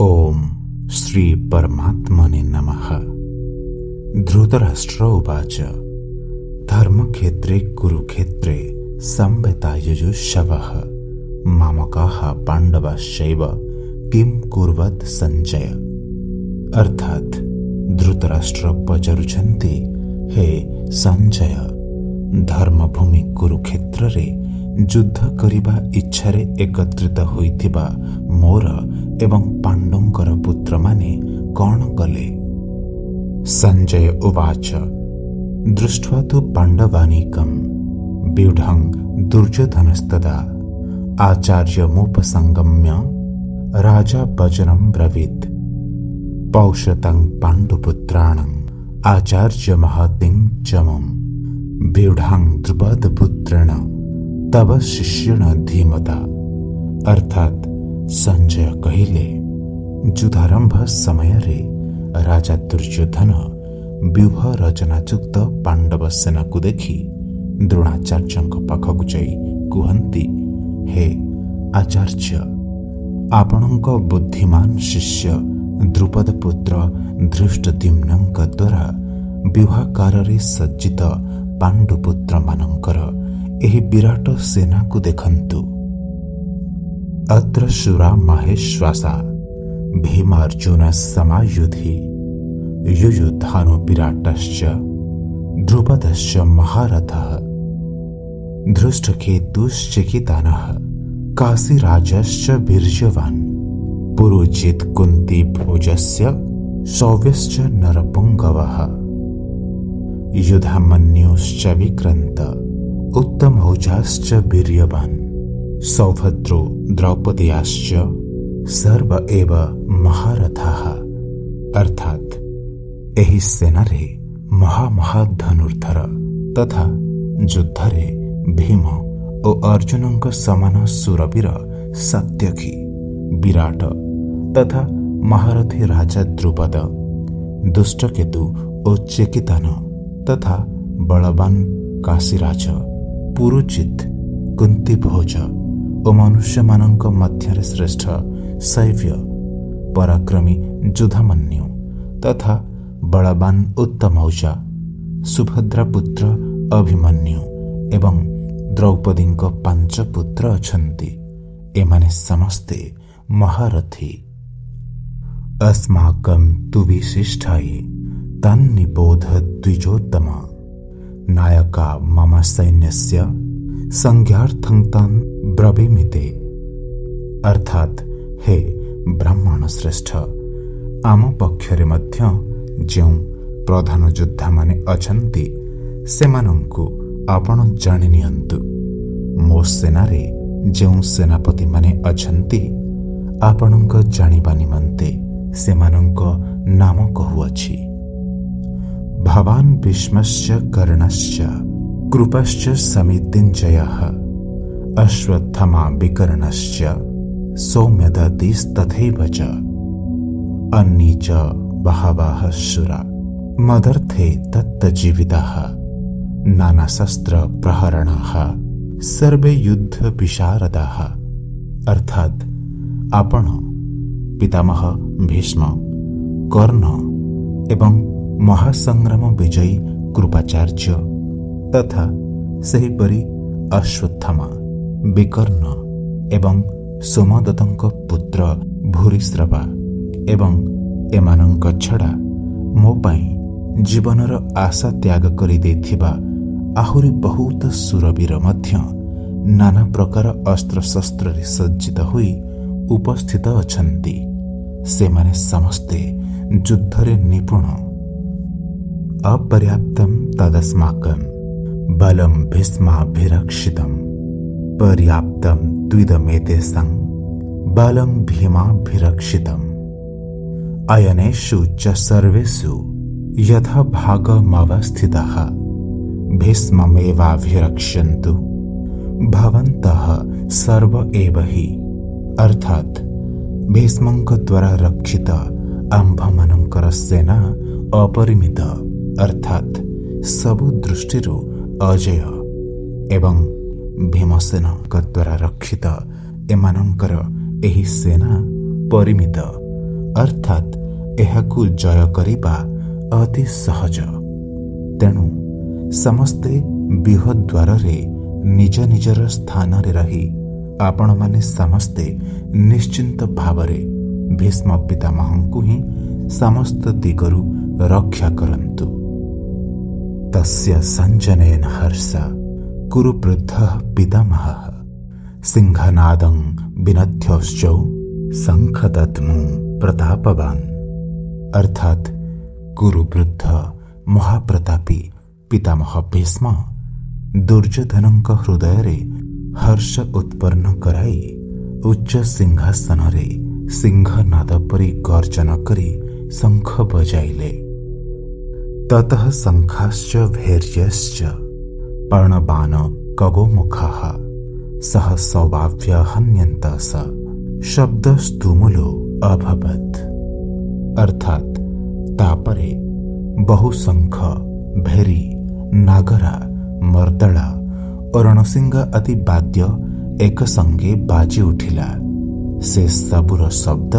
ओम श्री परमात्मने नमः। धृतराष्ट्र उवाच धर्मक्षेत्रे कुरुक्षेत्रे संवेतायुजुषवः मामकाः पांडवाश्चैव किं कुर्वत् संजय। अर्थात धृतराष्ट्र पचारुछन्ति, हे संजय, धर्मभूमि कुरुक्षेत्र रे युद्ध करिबा इच्छारे एकत्रित होइथिबा मोर एवं पांडुंकर पुत्र माने कौन कले। संजय उवाच दृष्ट्वा तु पांडवानीकं व्यूढं दुर्योधनस्तदा आचार्यमुपसंगम्य राजा वचनं ब्रवीत् पौषतं पाण्डुपुत्राणं आचार्य महतिं चमं व्यूढं द्रुपदपुत्रेण तव शिष्येण धीमता। अर्थात संजय कहिले युद्धारंभ समय रे राजा दुर्योधन व्यूह रचनायुक्त पांडव सेना को देखि द्रोणाचार्य पाखक जाई कहती, हे आचार्य, आपणक बुद्धिमान शिष्य द्रुपद पुत्र धृष्टद्युम्नंक द्वारा व्यूहाकार सज्जित पांडुपुत्र मानकर एही विराट सेना को देखंतु। अत्र शूरा माहेश्वासा भीमार्जुन समायुधि युयुधानो विराटश्च द्रुपदश्च महारथः धृष्टकेतुश्चिकितानः काशीराजश्च वीर्यवान् पुरुजित् कुन्ती भोजस्य सौव्यश्च नरपुंगवः युधामन्युश्च विक्रन्त उत्तमौजाश्च वीर्यवान् सौभद्रो द्रौपदीयाश्च सर्व एव महारथाः। अर्थात एही सेनारे महामहाधनुर्धर तथा युद्धरे भीम और अर्जुनंक समान सुरवीर सात्यकी विराट तथा महारथी राजा द्रुपद दुष्टकेतु और चेकितान तथा बलवान काशीराज पुरुजित कुंती भोज और मनुष्य मानक मध्य श्रेष्ठ शैव्य पराक्रमी युधामन्यु तथा बलवान उत्तमौजा सुभद्रा पुत्र अभिमन्यु एवं द्रौपदी 5 पुत्र अछंती। एमाने समस्ते महारथी। अस्माकं तु विशिष्टाये तन्निबोध द्विजोत्तम नायका मम सैन्यस्य संज्ञार्थं तान् ब्रवीमिते। अर्थात हे ब्राह्मण श्रेष्ठ, आम पक्षरे मध्य जो प्रधान योद्धा माने अछंती सेमानंकु आपण जानि नियंतु। मो सेनारे जो सेनापति माने अछंती आपणक जानिबा निमंते सेमानंक नाम कहुअछि। भवान् भीष्मश्च कर्णश्च कृपश्च समितिञ्जयः अश्वत्थमा विकर्णश्च सौम्यदतिस्तथैव च अन्ये च बहवः शूरा मदर्थे तत्तजीविताः नानाशस्त्र प्रहरणाः सर्वे युद्ध विशारदाः। अर्थात आपण पितामह भीष्म कर्ण एवं महासंग्राम विजयी कृपाचार्य तथा सेहिपरि अश्वत्थामा विकर्ण एवं सोमदत्तଙ୍କ पुत्र भूरिश्रवा एवं एमानଙ୍କ छड़ा मो पाई जीवनर आशा त्याग करि देथिबा आहुरी बहुत सुरवीर मध्य नाना प्रकार अस्त्र शस्त्र रे सज्जित होई उपस्थित अछंती। सेमाने समस्ते युद्धरे निपुण। अपर्याप्तं तदस्माकं बलं भीष्माभिरक्षितं पर्याप्तं द्विदमेतेषां बलं भीमाभिरक्षितम् अयनेषु च सर्वेषु यथा भागमवस्थिताः भीष्ममेवाभिरक्ष्यन्तु भवन्तः सर्व एव हि। अर्थात भीष्मंक द्वारा रक्षित आम्भमानंकर सेना अपरिमित अर्थात सबु दृष्टिरु अजय एवं भीमसेनଙ୍କ द्वारा रक्षित एमानंकर एही सेना परिमित अर्थात एहाकु जय करिबा अति सहज। तेणु समस्ते व्यूह द्वार रे निज निजर स्थान रे रही आपण माने समस्ते निश्चिंत भावरे भीष्म पितामहंकु ही समस्त दिगरु रक्षा करंतु। तस्य संजनेन हर्ष कुरुवृद्धः पितामहः सिंहनादं विनद्योश्चौ शंखदद्मु प्रतापवान। अर्थात कुरुवृद्ध महाप्रतापी पितामह भीष्म दुर्योधनଙ୍କ हृदय हर्ष उत्पन्न कराई उच्च सिंहासन रे सिंहनाद परि गर्जन करी शंख बजाइले। ततः शंखाश्च भैर्यश्च पर्णबाण कगोमुखाः सह सौभाव्य हन्यन्त स शब्दस्तुमुलो अभवत्। अर्थात तापरे बहु शंख भेरी नागरा मर्दला और रणसिंह आदि वाद्य एक संगे बाजी उठिला। से सबुर शब्द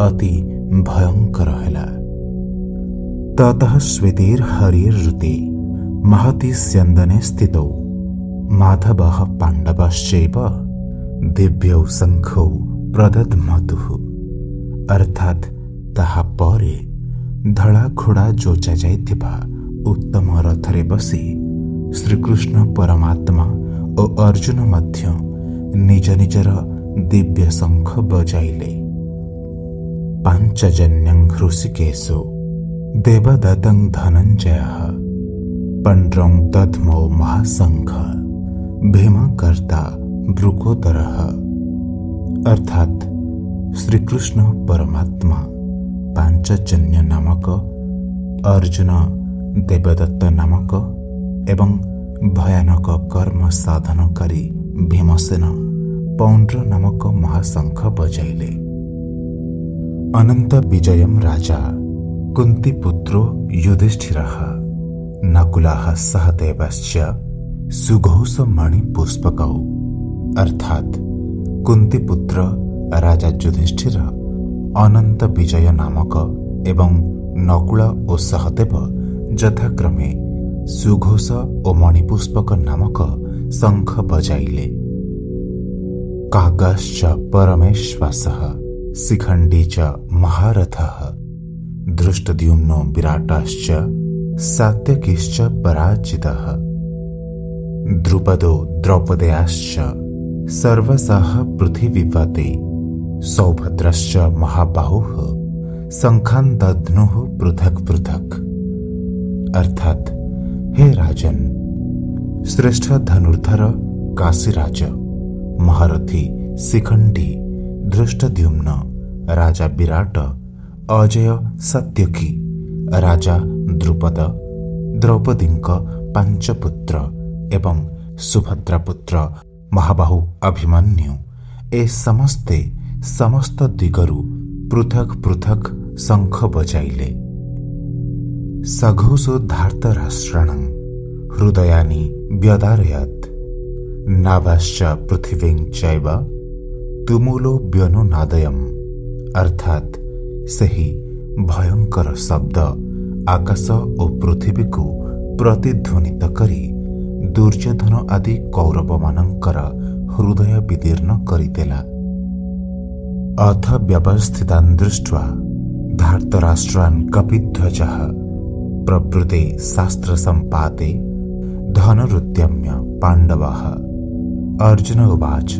अति भयंकर हैला। ततः स्वेतिर हरिर ऋते महति स्यन्दने स्थितौ माधवः पाण्डवश्चैव दिव्यौ शंखौ प्रदद्मतुः। अर्थात ताहा परे धड़ा घोड़ा जोचा जाइथिबा उत्तम रथरे बसी श्रीकृष्ण परमात्मा और अर्जुन मध्य निज निजर दिव्य शंख बजाइले। पांचजन्यं हृषिकेशो देवदत्तं धनंजयः पंड्रं दद्मो महाशंख भीमकर्ता भृगोदरः। अर्थात श्रीकृष्ण परमात्मा पांचजन्य नामक, अर्जुन देवदत्त नामक एवं भयानक कर्म साधनकारी भीमसेन पौंड्र नामक महाशंख बजाइले। अनंत विजयम राजा कुंतीपुत्रो युधिष्ठिरः नकुलः सहदेवश्च सुघोषमणिपुष्पकौ। अर्थात कुंतीपुत्र राजा युधिष्ठिर अनंत विजय नामक एवं नकुल और सहदेव यथाक्रमे सुघोष और मणिपुष्पक नामक शंख बजाइले। कागश्च परमेश्वासः शिखंडी च महारथः धृष्टद्युम्नो विराटाश्च सात्यकीश्च पराजितः द्रुपदो द्रौपदेयाश्च सर्वशः पृथिवीपते सौभद्रश्च महाबाहुः शंखान् दध्नुः पृथक पृथक। अर्थात हे राजन, श्रेष्ठ धनुर्धर काशीराज महारथी शिखंडी धृष्टद्युम्न राजा विराट अजय सत्यकी राजा द्रुपद द्रौपदींक पांच पुत्र एवं सुभद्रा पुत्र महाबाहु अभिमन्यु ए समस्ते समस्त दिगरु पृथक पृथक शंख बजाइले। सघोषो धार्तराष्ट्राणां हृदयानि व्यदारयत् नाभाश्च पृथिवीं चैव तुमुलो व्यनुनादयम्। अर्थात सही भयंकर शब्द आकाश और पृथ्वी को प्रतिध्वनित करी दुर्योधन आदि कौरव मानकर हृदय विदीर्ण करिदेला। अथ व्यवस्थितान् दृष्ट्वा धार्तराष्ट्रान् कपिध्वजः प्रवृते शास्त्र संपाते धनुरुद्यम्य पांडवः। अर्जुन उवाच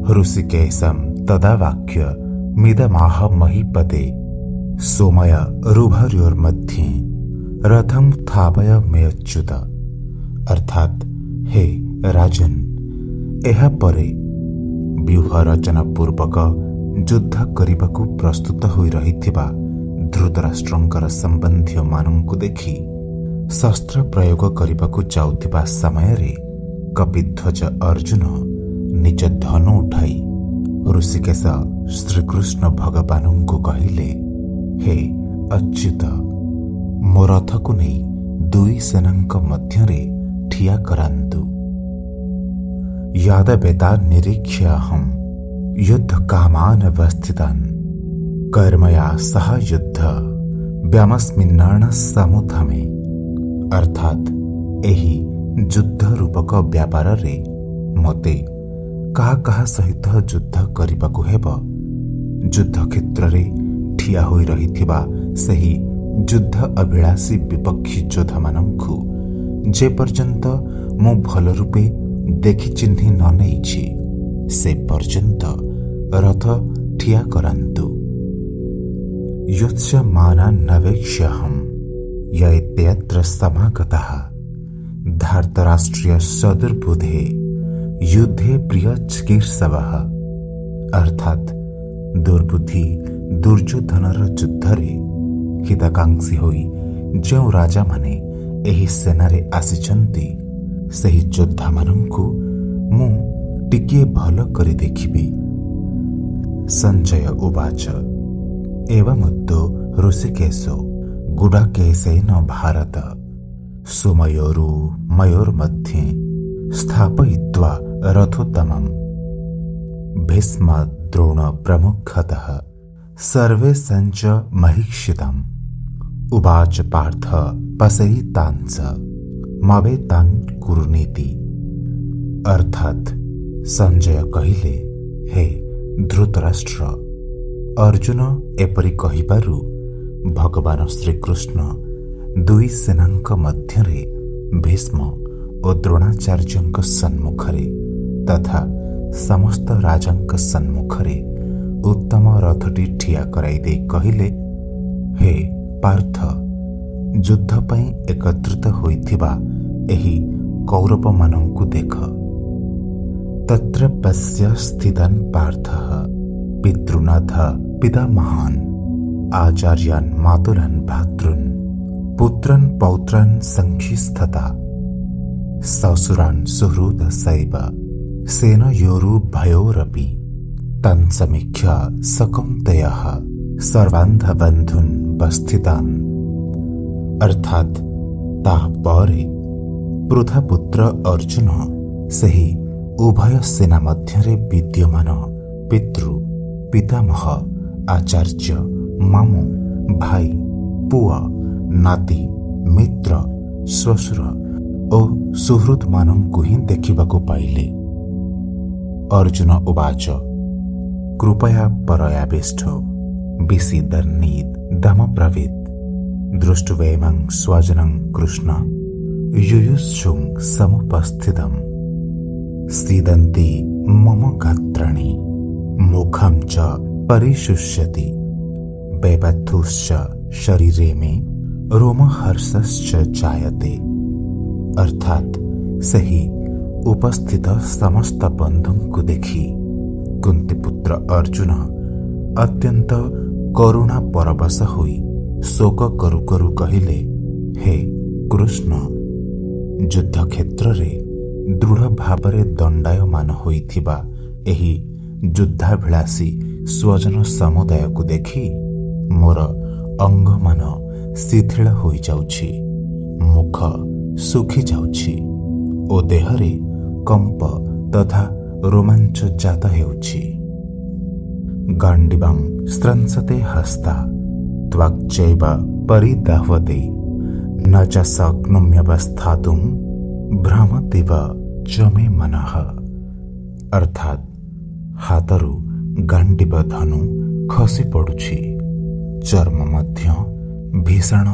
हृषिकेशं तदा वाक्य मिदमाह महीपते सोमय रुभयोर्मध्ये रथं स्थापय मेऽच्युत। अर्थात हे राजन, एहा परे व्यूह रचना पूर्वक युद्ध करने प्रस्तुत होई रहिथिबा धृतराष्ट्रंकर संबंधी मानंकु देखि शस्त्र प्रयोग करने जाउथिबा समय रे कपिध्वज अर्जुन निज धनु उठाई ऋषिकेश श्रीकृष्ण भगवानंकु कहिले, हे अच्युत, मो रथ को नहीं दुई सेनांक मध्यरे ठिया करांतु। यादवेता निरीक्ष्य हम युद्ध कामान अवस्थितान् कर्मया सह युद्ध व्यामस्मिन्नाण समुद्रमे अर्थात एही युद्ध रूपक व्यापार रे मते काहा सहित युद्ध करबाकू हेब। युद्ध क्षेत्र रे ठिया होई रहिथिबा सही युद्ध अभिलाषी विपक्षी योद्धा मानंकु जे पर्यंत मु भल रूपे देखि चिन्हि न नेइछि से पर्यंत रथ ठिया करान्तु। युत्स माना नवेक्ष्यहम् य इत्यत्र समागतः धार्तराष्ट्रिय सदुर्बुधे युद्धे प्रिय चिकीर्षवः अर्थात दुर्बुद्धि दुर्योधनर युद्धरे हितकांक्षी होई जो राजा माने एही सेनारे आसिचंती सही योद्धा मानंकु मु टिके भल करि देखिबी। संजय उवाच एवमुक्तो ऋषिकेशो गुडाकेशेन भारत सुमयोरु मयोर्मध्ये स्थापयित्वा रथोत्तमम् भीष्म द्रोण प्रमुखतः सर्वे सञ्च महीक्षितम् उवाच पार्थ पशयितांच मवेतान् कुरुनीति अर्थात संजय कहिले हे धृतराष्ट्र अर्जुन एपरि कहिबारु भगवान श्रीकृष्ण दुई सेनांक मध्यरे भीष्म और द्रोणाचार्यंक सन्मुखरे तथा समस्त राजांक सन्मुखरे उत्तम रथटी ठिया कराई दे कहिले हे पार्थ युद्ध पई एकत्रित होइथिबा एही कौरव मानंकु देख। तत्र पश्य स्थितान् पार्थः पितृनाथ पितामहान् आचार्यान् मातुलान् भ्रातॄन् पुत्रान् पौत्रान् संख्यस्तथा ससुरान् सुहृद सैव सेनयोरुभयोरपि तान् समीक्ष्य सकौन्तेयः सर्वान्धबन्धून् वस्थितान् अर्थात ताहा परे पृथापुत्र अर्जुन सही उभय सेना मध्यरे विद्यमान पितृ पितामह आचार्य मामू भाई पुआ नाती मित्र श्वशुर और सुहृद मानंकु ही देखिबाकू पाइले। अर्जुन उवाच कृपया परयाविष्ठो विषीदन्नीत् दमब्रवीत् दृष्ट्वैमं स्वजनं कृष्ण युयुत्सुं समुपस्थितम् सीदन्ति मम गात्राणि मुखं च परिशुष्यति वैबद्धुश्च शरीरे मे रोमहर्षश्च जायते अर्थात सही उपस्थित समस्त बंधुଙ୍କୁ देखि कुंतीपुत्र अर्जुन अत्यंत करुणा परवश होई शोक करू करू कहिले हे कृष्ण युद्ध क्षेत्र रे दृढ़ भावरे दंडायमान होइथिबा एही युद्धाभिलाषी स्वजन समुदाय को देखि मोर अंग मान शिथिल होई जाउछि मुख सुखी जाउछि ओ देहरे कंप तथा रोमांच जात हेउछि गांडिवं स्त्रंसते हस्ता त्वक्चैव परिदाहवते न च शक्नुम्यवस्थातुं भ्रमतीव च मे मनः अर्थात हातरू गांडिव धनु खसी पड़ुछि चर्म मध्य भीषण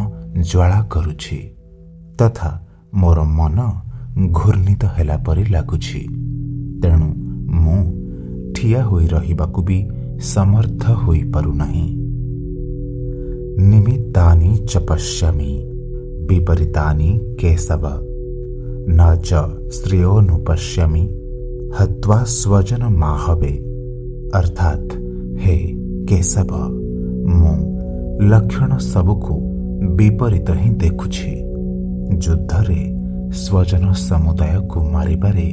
ज्वाला करुछि तथा मोर मन घूर्णित हेला परि लागुछि तेणु मु ठिया होई रहिबाकू भी समर्थ होई पारु नाही। निमित्तानि च पश्यामि विपरीतानि केशव न च श्रेयोनुपश्यामि हत्वा स्वजन माहवे अर्थात हे केशव मु लक्षण सबुकु विपरीत ही देखुछि युद्धरे स्वजन समुदाय को मारिबारे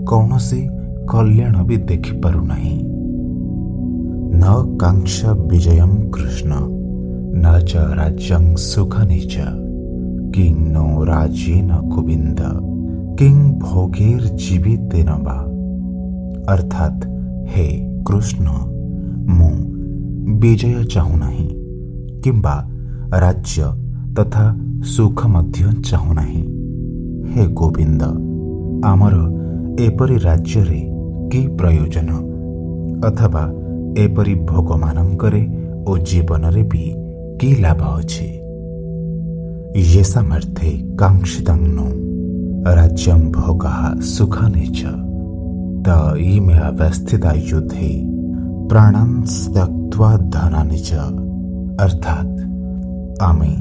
कौनसी कल्याण भी देखि पारु नाही। न कांक्ष विजयं कृष्ण न च राज्यं सुखनि च किं नो राज्येन गोविन्द किं भोगैर्जीवितेन वा अर्थात हे कृष्ण मु विजय चाहूनाहीं किंबा राज्य तथा सुख मध्य चाहूनाहीं। हे गोविंद, आमर एपरि राज्य कि प्रयोजन अथवा एपरि भोग मानंकरे ओ जीवन रे भी कि लाभ अछि। ये सामर्थे कांक्षितं नो राज्यं भोगः सुखानि च त इमे अवस्थिता युद्धे प्राणान् त्यक्त्वा धनानि च। अर्थात आमे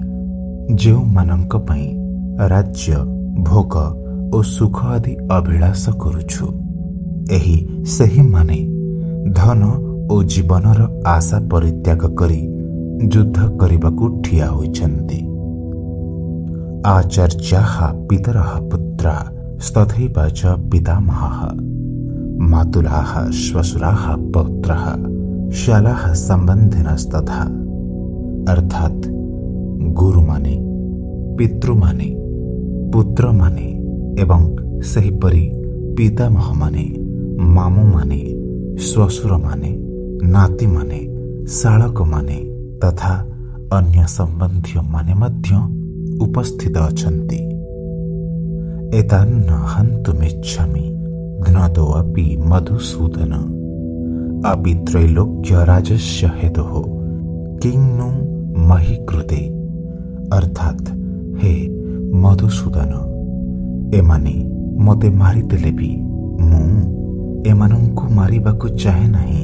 जो मानंक पई राज्य भोग ओ सुख आदि अभिलाष करुछु, एही सही माने धन ओ जीवनर आशा परित्याग करी युद्ध करबाकू ठिया होइछन्ति। आचार्याः पितरः पुत्रा तथैव च पितामहः मातुलाः श्वशुराः पौत्राः शालाः सम्बन्धिनस्तथा। अर्थात गुरु माने, पितृ माने, पुत्र माने एवं सेहिपरि पितामह माने, मामू माने, श्वशुर माने, नाती माने, शालक माने तथा अन्य संबंधी माने मध्य उपस्थित अछन्ति। एतान्न हन्तुमिच्छामि ज्ञातोऽपि मधुसूदन अपि त्रैलोक्य राजस्य हेतुः किं नु मही कृते। अर्थात हे मधुसूदन, एमाने मते मारिदेले भी मु एमानंकु मारिबाकू चाहे नहीं।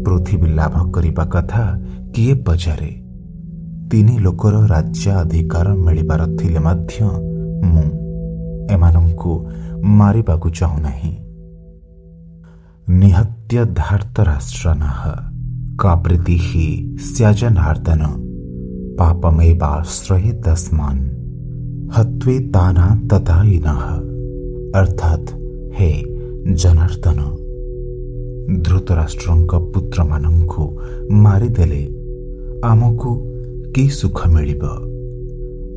पृथ्वी लाभ करिबा कथा किए पचारे। तीन लोकर राज्य अधिकार मिलिबार थिले मध्य मु एमानंकु मारिबाकू चाहू नहीं। निहत्य धार्तराष्ट्रानः का प्रीतिः स्याजनार्दन पापमेवाश्रये तस्मान् हत्वेताना तथाइनः। अर्थात हे जनार्दन, धृतराष्ट्रंक पुत्र मानंकु मारिदेले आमकु कि सुख मिलिब?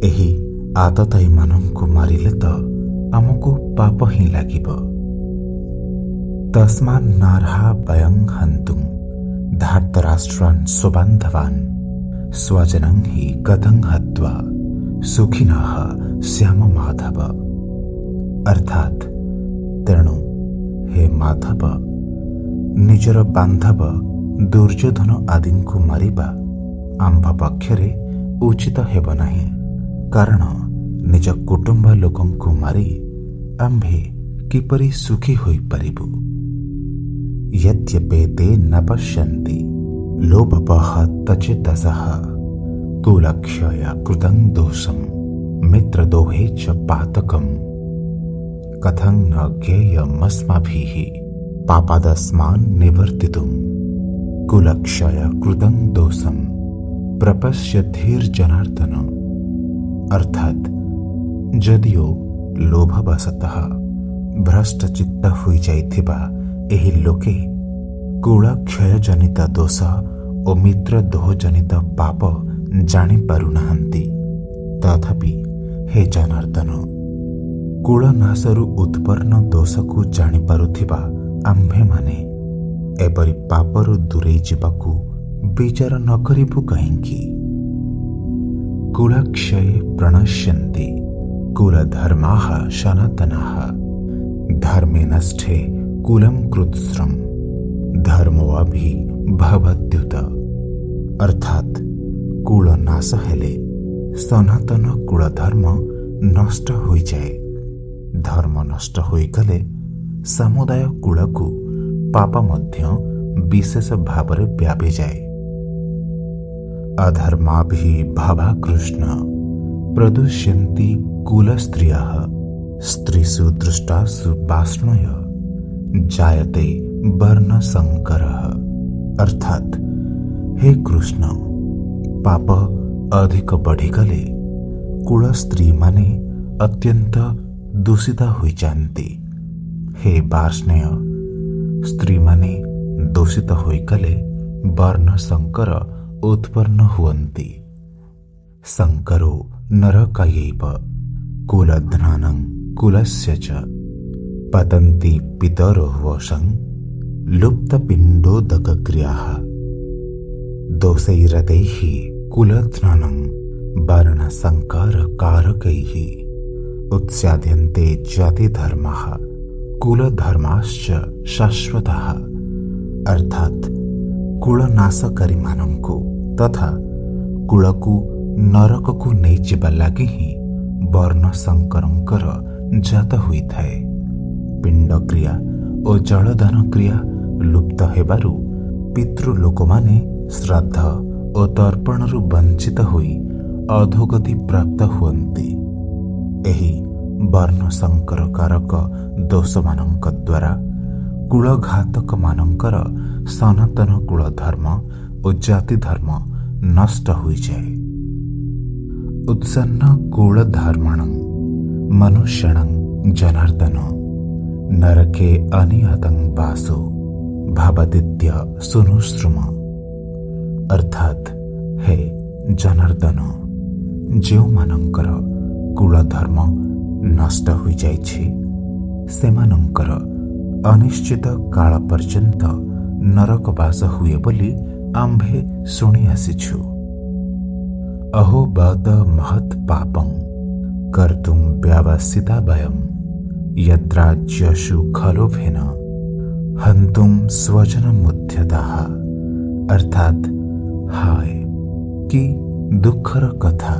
एही आतताई मानंकु मारिले तो आमकु पाप ही लागिब। तस्मान् नार्हा वयं हन्तुं धार्तराष्ट्रान् स्वबान्धवान् स्वजनं हि कथं हत्वा सुखिनः श्याम माधव। अर्थात तेणु हे माधव, निजर बांधव दुर्योधन आदिଙ୍କୁ मारिबा आंभ पक्षरे उचित हेब नाही, कारण निज कुटुंब लोकଙ୍କୁ मारी आंभे किपरि सुखी होई परिबु। यद्यपेते न पश्यन्ति लोभपहतचेतसः कुलक्षय कृतं दोषं मित्रदोहे च पातकम् कथं न ज्ञेयमस्माभिः पापादस्मान् निवर्तितुं कुलक्षय कृतं दोषं प्रपश्यधीर्जनार्दन। अर्थात जदिओ लोभवशतः भ्रष्टचित्त होई जाइथिबा एही लोके कुलक्षय जनित दोष और मित्र दोह जनित पाप जानी पारुनाहांती। तथापि हे जनार्दन, कुलनाशरु उत्पन्न दोष को जानी पारुथिबा आम्भे माने एपरि पापरु दूरे जिबाकू विचार न करिबु कहिंकी। कुलक्षये प्रणश्यन्ति कुलधर्माः सनातनाः धर्मे नष्टे कुलं कृत्स्रम् धर्मोऽभि भवत्युत। अर्थात कुल नाश हेले सनातन कुल धर्म नष्ट हो जाए। धर्म नष्ट होई गले समुदाय कुल को पाप मध्य विशेष भाव रे व्यापी जाए। अधर्माभि भावा कृष्ण प्रदुष्यन्ति कुल स्त्रियः स्त्रीषु दृष्टासु वाष्णय जायते वर्ण संकरः। अर्थात हे कृष्ण, पाप अधिक बढ़ीगले कुल स्त्री माने अत्यंत दूषित होई जाती। हे वार्ष्णेय, स्त्री माने दूषित होई गले वर्ण संकर उत्पन्न हुवन्ति। संकरो नरकायैव कुलध्नानं कुलस्य च पतन्ति पितरो वशं लुप्तपिण्डोदकक्रियाः। दोषैरतैः कुलध्ननं वर्णसङ्करकारकैः उत्स्याद्यन्ते जातिधर्मः कुलधर्माश्च शाश्वतः। अर्थात कुलनाशकारी मानंकु तथा कुलकु नरककु नहीं जिबा लागि ही वर्ण संकरंकर जात हुई थाए। पिंड क्रिया और जलदान क्रिया लुप्त हेबारु पितृलोक माने श्राद्ध और तर्पणरु वंचित होई अधोगति प्राप्त हुअन्ति। एही वर्ण संकर कारक दोष मानंक द्वारा कुलघातक मानंकर सनातन कुल धर्म और जाति धर्म नष्ट हो जाए। उत्सन्न कुल धर्मणं मनुष्यणं जनार्दन नरके अनियतं वासो भवदित्य सुनुश्रुम। अर्थात हे जनार्दन, जो मानंकर कुल धर्म नष्ट हो जाइछि सेमानंकर अनिश्चित काल पर्यंत नरकवास हुए बोली आम्भे शुणी आसीछु। अहो बद महत् पापं कर्तुं व्यावसिता वयं यद्राज्यशु खलोभेन हन्तुं स्वजनमुद्यताः। अर्थात हाय कि दुखर कथा,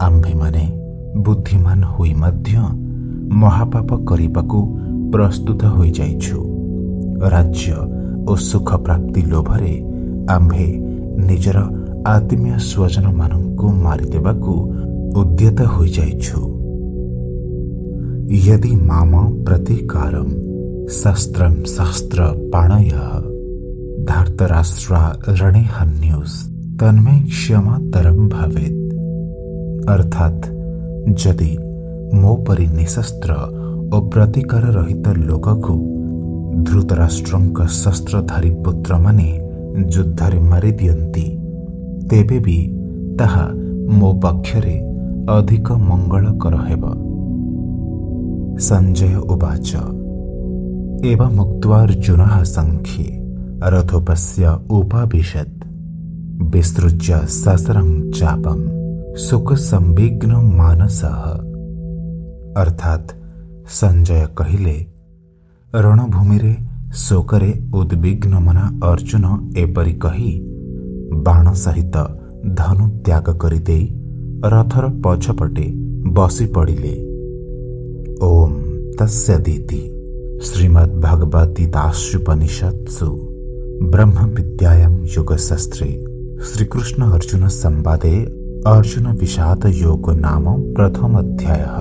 आम्भे माने बुद्धिमान होई मध्य महापाप करिबाकु प्रस्तुत हो जाइछु। राज्य और सुख प्राप्ति लोभरे आम्भे निजर आत्मीय स्वजन मानंकु मारिदेबाकु उद्यत हो जाइछु। यदि माम प्रतीकारं शस्त्रं शस्त्र पाणयः धार्तराष्ट्रा रणे हन्युस् तन्मे क्षमातरं भवेत्। अर्थात यदि मो परि निशस्त्र और प्रतिकार रहित लोककु धृतराष्ट्रंक शस्त्रधारी पुत्र माने युद्धरे मारि दियंती तेबे भी ताहा मो पक्षरे अधिक मंगलकर हेब। संजय उवाच एवं मुक्त्वार्जुनः संख्ये रथोपस्य उपाविशत् विसृज्य ससरं चापं सुख संविघ्न मानसः। अर्थात संजय कहिले रणभूमि रे शोकरे उद्विग्न मना अर्जुन एपरि कही बाण सहित धनु त्याग करिदे रथर पछपटे बसी पड़िले। ओम तस्सदिति श्रीमद्भगवद्गीतासूपनिषत्सु ब्रह्म विद्यायां योगशास्त्रे श्रीकृष्ण अर्जुन संवादे अर्जुन विषाद योग नाम प्रथम अध्यायः।